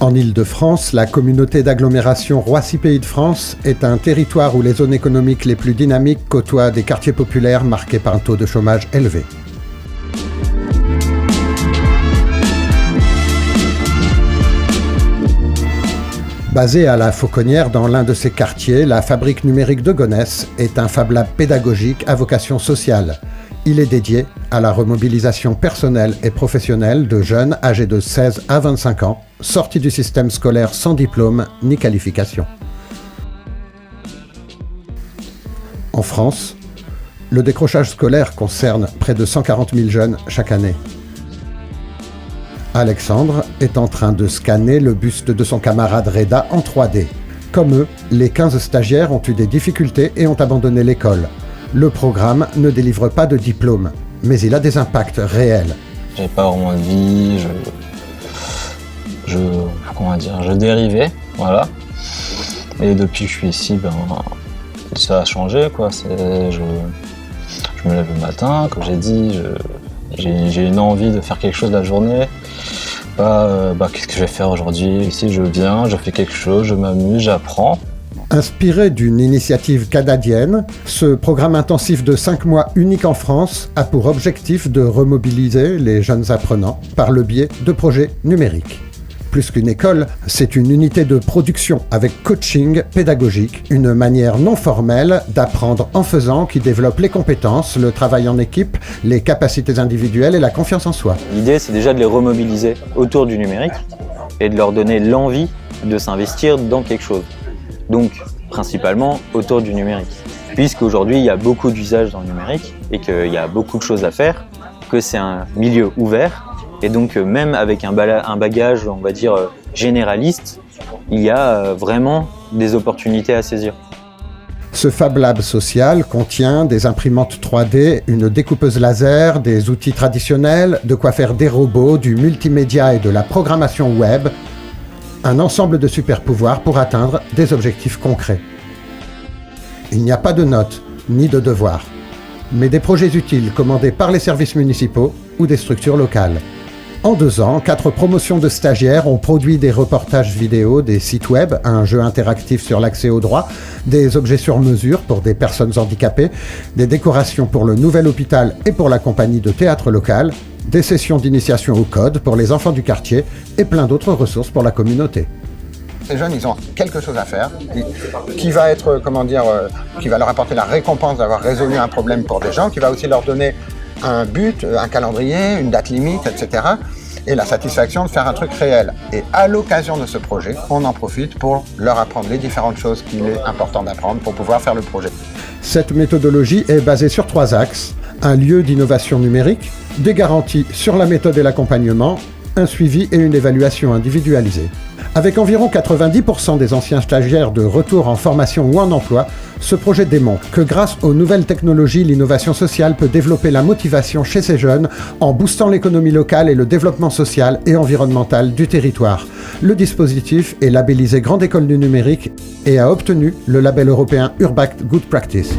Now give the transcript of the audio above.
En Île-de-France, la communauté d'agglomération Roissy-Pays de France est un territoire où les zones économiques les plus dynamiques côtoient des quartiers populaires marqués par un taux de chômage élevé. Basée à la Fauconnière dans l'un de ses quartiers, la Fabrique numérique de Gonesse est un Fab Lab pédagogique à vocation sociale. Il est dédié à la remobilisation personnelle et professionnelle de jeunes âgés de 16 à 25 ans, sortis du système scolaire sans diplôme ni qualification. En France, le décrochage scolaire concerne près de 140 000 jeunes chaque année. Alexandre est en train de scanner le buste de son camarade Reda en 3D. Comme eux, les 15 stagiaires ont eu des difficultés et ont abandonné l'école. Le programme ne délivre pas de diplôme, mais il a des impacts réels. J'avais pas vraiment de vie, je dérivais, voilà. Et depuis que je suis ici, ça a changé, quoi. Je me lève le matin, comme j'ai dit, j'ai une envie de faire quelque chose la journée. Qu'est-ce que je vais faire aujourd'hui? Ici, je viens, je fais quelque chose, je m'amuse, j'apprends. Inspiré d'une initiative canadienne, ce programme intensif de 5 mois unique en France a pour objectif de remobiliser les jeunes apprenants par le biais de projets numériques. Plus qu'une école, c'est une unité de production avec coaching pédagogique, une manière non formelle d'apprendre en faisant qui développe les compétences, le travail en équipe, les capacités individuelles et la confiance en soi. L'idée, c'est déjà de les remobiliser autour du numérique et de leur donner l'envie de s'investir dans quelque chose. Donc, principalement autour du numérique. Puisqu'aujourd'hui, il y a beaucoup d'usages dans le numérique et qu'il y a beaucoup de choses à faire, que c'est un milieu ouvert. Et donc, même avec un bagage, on va dire, généraliste, il y a vraiment des opportunités à saisir. Ce Fab Lab social contient des imprimantes 3D, une découpeuse laser, des outils traditionnels, de quoi faire des robots, du multimédia et de la programmation web. Un ensemble de super-pouvoirs pour atteindre des objectifs concrets. Il n'y a pas de notes, ni de devoirs, mais des projets utiles commandés par les services municipaux ou des structures locales. En 2 ans, 4 promotions de stagiaires ont produit des reportages vidéo, des sites web, un jeu interactif sur l'accès aux droits, des objets sur mesure pour des personnes handicapées, des décorations pour le nouvel hôpital et pour la compagnie de théâtre locale, des sessions d'initiation au code pour les enfants du quartier et plein d'autres ressources pour la communauté. Ces jeunes, ils ont quelque chose à faire, qui va être, qui va leur apporter la récompense d'avoir résolu un problème pour des gens, qui va aussi leur donner un but, un calendrier, une date limite, etc. Et la satisfaction de faire un truc réel. Et à l'occasion de ce projet, on en profite pour leur apprendre les différentes choses qu'il est important d'apprendre pour pouvoir faire le projet. Cette méthodologie est basée sur 3 axes. Un lieu d'innovation numérique, des garanties sur la méthode et l'accompagnement, un suivi et une évaluation individualisée. Avec environ 90% des anciens stagiaires de retour en formation ou en emploi, ce projet démontre que grâce aux nouvelles technologies, l'innovation sociale peut développer la motivation chez ces jeunes en boostant l'économie locale et le développement social et environnemental du territoire. Le dispositif est labellisé Grande École du Numérique et a obtenu le label européen Urbact Good Practice.